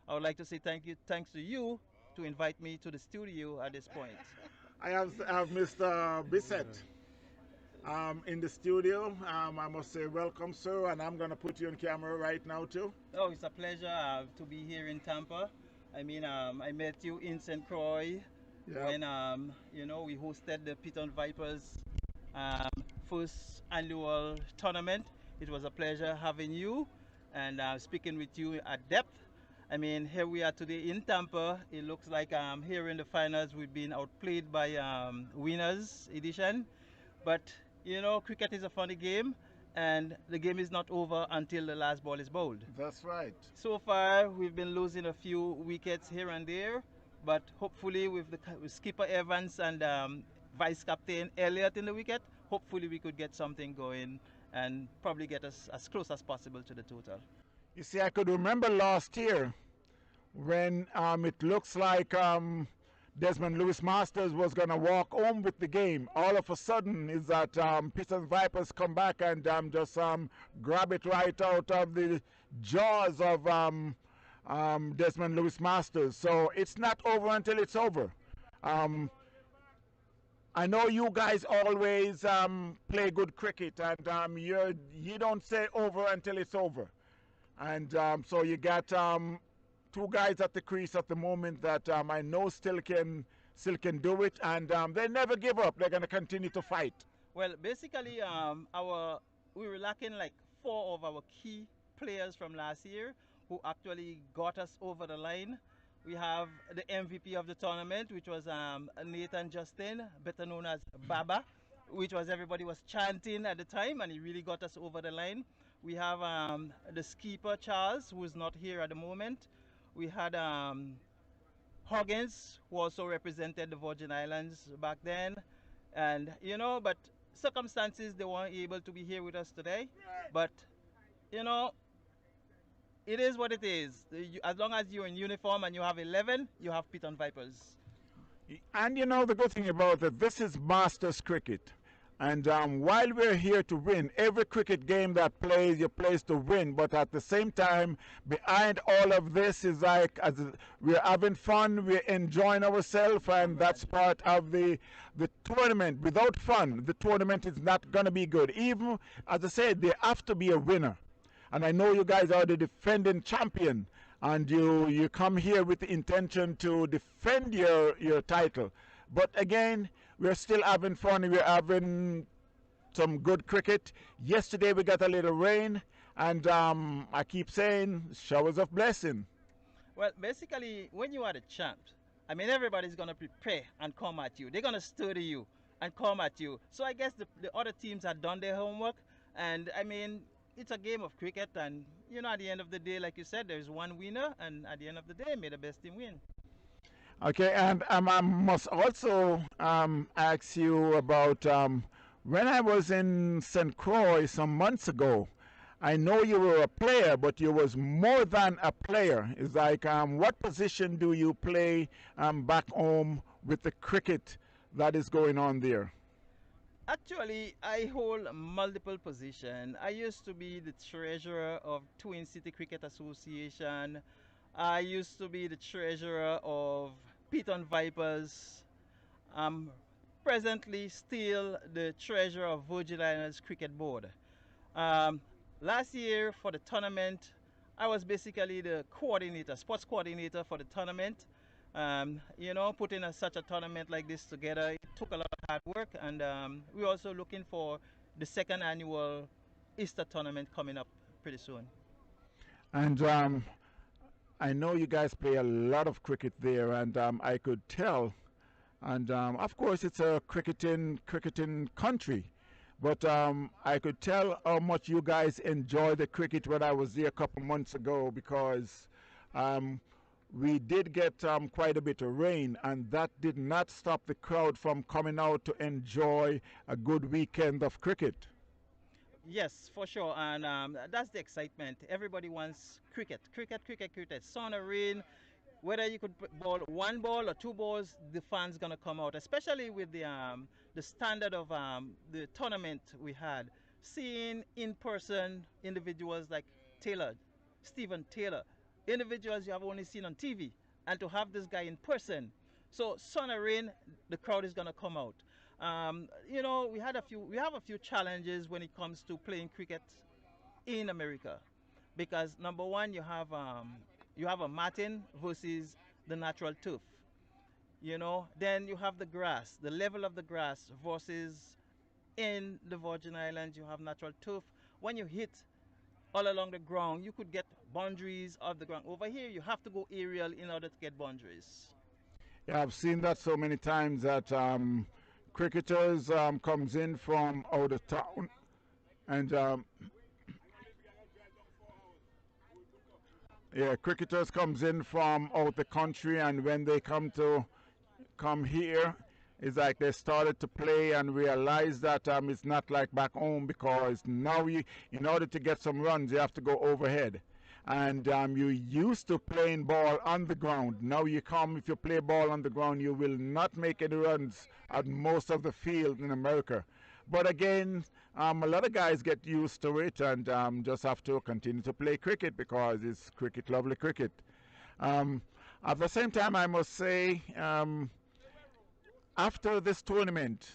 I would like to say thanks to you to invite me to the studio at this point. I have Mr. Biscette in the studio. I must say welcome, sir, and I'm going to put you on camera right now too. Oh, it's a pleasure to be here in Tampa. I met you in St. Croix Yep. when we hosted the Piton Vipers um, first annual tournament. It was a pleasure having you and speaking with you at depth. Here we are today in Tampa. It looks like here in the finals we've been outplayed by winners edition. But cricket is a funny game, and the game is not over until the last ball is bowled. That's right. So far, we've been losing a few wickets here and there, but hopefully with skipper Evans and vice captain Elliott in the wicket, hopefully we could get something going and probably get us as close as possible to the total. You see, I could remember last year when it looks like Desmond Lewis Masters was going to walk home with the game. All of a sudden, is that Pistons Vipers come back and just grab it right out of the jaws of Desmond Lewis Masters. So it's not over until it's over. Um, I know you guys always play good cricket, and you don't say over until it's over. And so you got two guys at the crease at the moment that I know still can do it, and they never give up. They're going to continue to fight. Well, basically, our we were lacking like four of our key players from last year who actually got us over the line. We have the MVP of the tournament, which was Nathan Justin, better known as Baba, which was everybody was chanting at the time, and he really got us over the line. We have the skipper Charles, who is not here at the moment. We had Huggins, who also represented the Virgin Islands back then. And, but circumstances, they weren't able to be here with us today. But, you know, it is what it is. As long as you're in uniform and you have 11, you have Piton Vipers. And the good thing about it, this is Masters cricket. And while we're here to win, every cricket game that plays, you plays to win. But at the same time, behind all of this is like as we're having fun, we're enjoying ourselves, and that's part of the tournament. Without fun, the tournament is not going to be good. Even as I said, there have to be a winner. And I know you guys are the defending champion, and you come here with the intention to defend your title. But again, we're still having fun. We're having some good cricket. Yesterday we got a little rain, and I keep saying showers of blessing. Well, basically, when you are the champ, everybody's going to prepare and come at you. They're going to study you and come at you. So I guess the other teams have done their homework. And it's a game of cricket. And, at the end of the day, like you said, there's one winner. And at the end of the day, may the best team win. Okay, and I must also ask you about when I was in St. Croix some months ago. I know you were a player, but you was more than a player. It's like, what position do you play back home with the cricket that is going on there? Actually, I hold multiple positions. I used to be the treasurer of Twin City Cricket Association. I used to be the treasurer of Piton Vipers. I'm presently still the treasurer of Virgin Islands Cricket Board. Um, Last year for the tournament, I was basically the coordinator, sports coordinator for the tournament. Putting such a tournament like this together, it took a lot of hard work, and we're also looking for the second annual Easter tournament coming up pretty soon. And I know you guys play a lot of cricket there, and I could tell. And of course, it's a cricketing country. But I could tell how much you guys enjoy the cricket when I was there a couple months ago, because um, we did get quite a bit of rain, and that did not stop the crowd from coming out to enjoy a good weekend of cricket. Yes, for sure, and that's the excitement. Everybody wants cricket, cricket, cricket, cricket. Sun or rain, whether you could ball one ball or two balls, the fans gonna come out. Especially with the standard of the tournament we had, seeing in person individuals like Taylor, Stephen Taylor. individuals you have only seen on TV, and to have this guy in person. So sun or rain, the crowd is gonna come out. You know, we have a few challenges when it comes to playing cricket in America, because number one, you have a matting versus the natural turf. You know, then you have the grass, the level of the grass versus in the Virgin Islands you have natural turf. When you hit all along the ground, you could get boundaries of the ground. Over here, you have to go aerial in order to get boundaries. Yeah, I've seen that so many times that cricketers comes in from out of town and yeah, cricketers comes in from out the country, and when they come here, it's like they started to play and realize that it's not like back home, because now in order to get some runs, you have to go overhead. And you used to playing ball on the ground. Now you come, if you play ball on the ground, you will not make any runs at most of the field in America. But again, a lot of guys get used to it and just have to continue to play cricket because it's cricket, lovely cricket. Um, at the same time, I must say, after this tournament,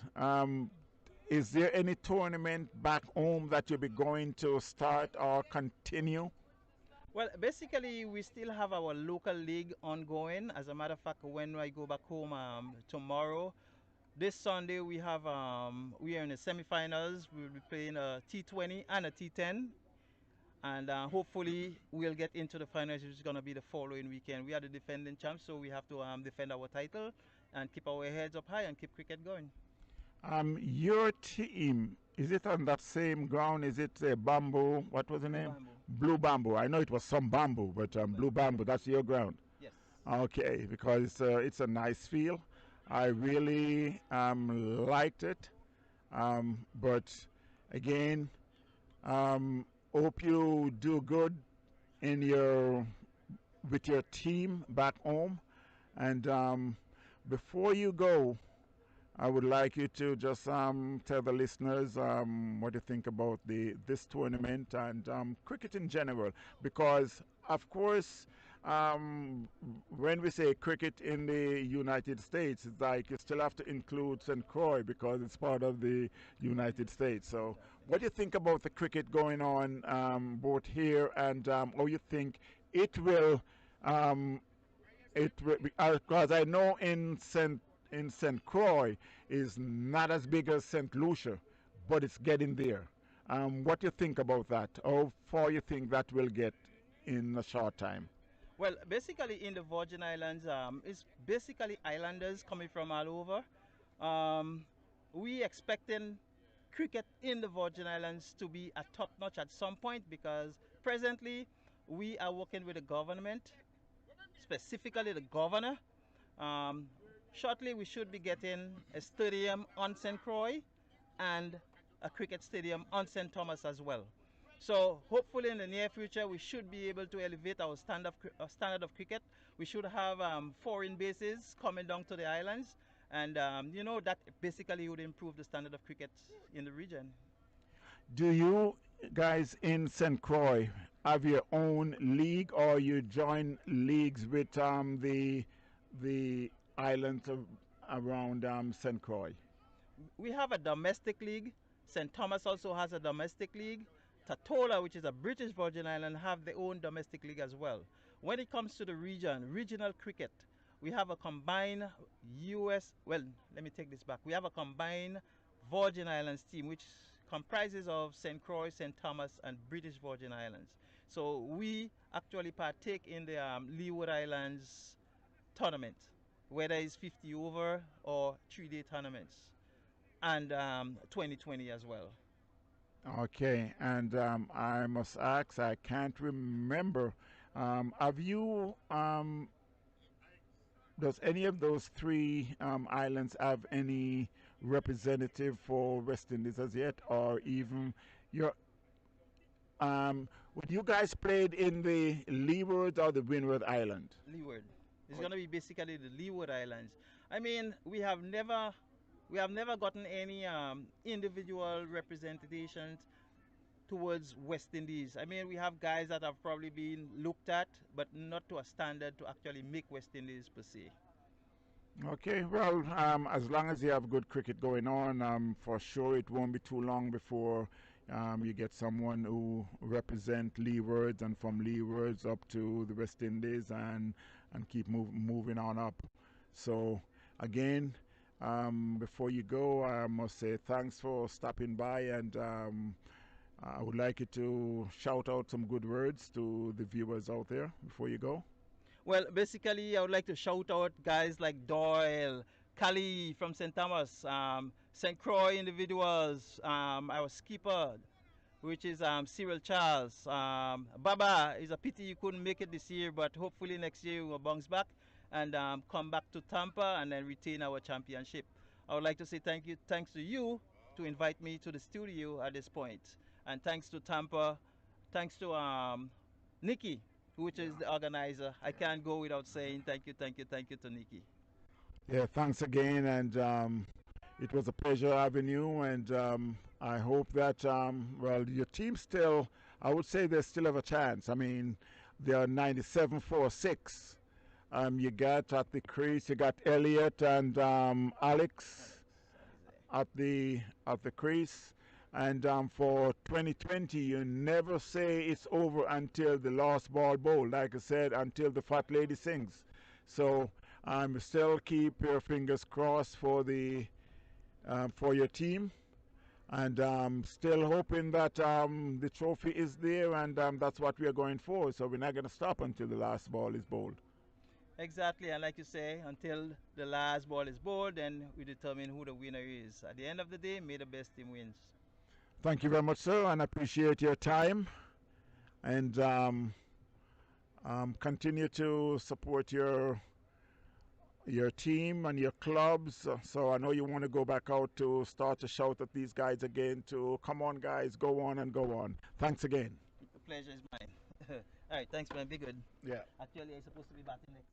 is there any tournament back home that you'll be going to start or continue? Well, basically, we still have our local league ongoing. As a matter of fact, when I go back home tomorrow, this Sunday we are in the semifinals. We'll be playing a T20 and a T10, and hopefully we'll get into the finals, which is going to be the following weekend. We are the defending champs, so we have to defend our title and keep our heads up high and keep cricket going. Your team, is it on that same ground? Is it bamboo? What was the Blue name? Bamboo. Blue bamboo. I know it was some bamboo, but blue bamboo, that's your ground. Yes. Okay, because it's a nice feel. I really liked it. But again, hope you do good in your with your team back home. And before you go, I would like you to just tell the listeners what you think about this tournament and cricket in general. Because, of course, when we say cricket in the United States, it's like you still have to include St. Croix because it's part of the United States. So, what do you think about the cricket going on both here and how you think it will? Because I know in St. Croix is not as big as St. Lucia, but it's getting there. What do you think about that? How far you think that will get in a short time? Well, basically in the Virgin Islands, it's basically islanders coming from all over. Um, we expecting cricket in the Virgin Islands to be at top notch at some point, because presently we are working with the government, specifically the governor. Um, Shortly we should be getting a stadium on St. Croix and a cricket stadium on St. Thomas as well. So hopefully in the near future we should be able to elevate our standard of cricket. We should have foreign bases coming down to the islands, and you know, that basically would improve the standard of cricket in the region. Do you guys in St. Croix have your own league, or you join leagues with the islands around St. Croix? We have a domestic league. St. Thomas also has a domestic league. Tatola, which is a British Virgin Island, have their own domestic league as well. When it comes to the regional cricket, we have a combined well, let me take this back. We have a combined Virgin Islands team, which comprises of St. Croix, St. Thomas, and British Virgin Islands. So we actually partake in the Leeward Islands tournament, whether it's 50 over or 3-day tournaments, and 2020 as well. Okay, and I must ask, I can't remember. Have you, does any of those three islands have any representative for West Indies as yet, or even your, would you guys played in the Leeward or the Windward Island? Leeward. It's going to be basically the Leeward Islands. I mean, we have never gotten any individual representations towards West Indies. I mean, we have guys that have probably been looked at, but not to a standard to actually make West Indies per se. Okay, well, as long as you have good cricket going on, for sure it won't be too long before you get someone who represent leewards and from leewards up to the West Indies and keep moving on up. So again, before you go, I must say thanks for stopping by, and I would like you to shout out some good words to the viewers out there before you go. Well, basically, I would like to shout out guys like Doyle, Kali from St. Thomas, St. Croix individuals, our skipper, which is Cyril Charles. Baba, is a pity you couldn't make it this year, but hopefully next year we'll bounce back and come back to Tampa and then retain our championship. I would like to say thanks to you to invite me to the studio at this point, and thanks to Tampa, thanks to Nikki, which is the organizer. I can't go without saying thank you, thank you, thank you to Nikki. Yeah, thanks again, and it was a pleasure having you. And I hope that well, your team still, I would say they still have a chance. I mean, they are 97-4-6. You got at the crease, you got Elliot and Alex at the crease. And for 2020, you never say it's over until the last ball bowl. Like I said, until the fat lady sings. So still keep your fingers crossed for your team, and still hoping that the trophy is there, and that's what we are going for. So we're not going to stop until the last ball is bowled. Exactly, and like you say, until the last ball is bowled, then we determine who the winner is. At the end of the day, may the best team wins. Thank you very much, sir, and I appreciate your time. And continue to support your team and your clubs. So I know you want to go back out to start to shout at these guys again to come on, guys, go on and go on. Thanks again. The pleasure is mine. All right, thanks, man. Be good. Yeah. Actually, I'm supposed to be batting next.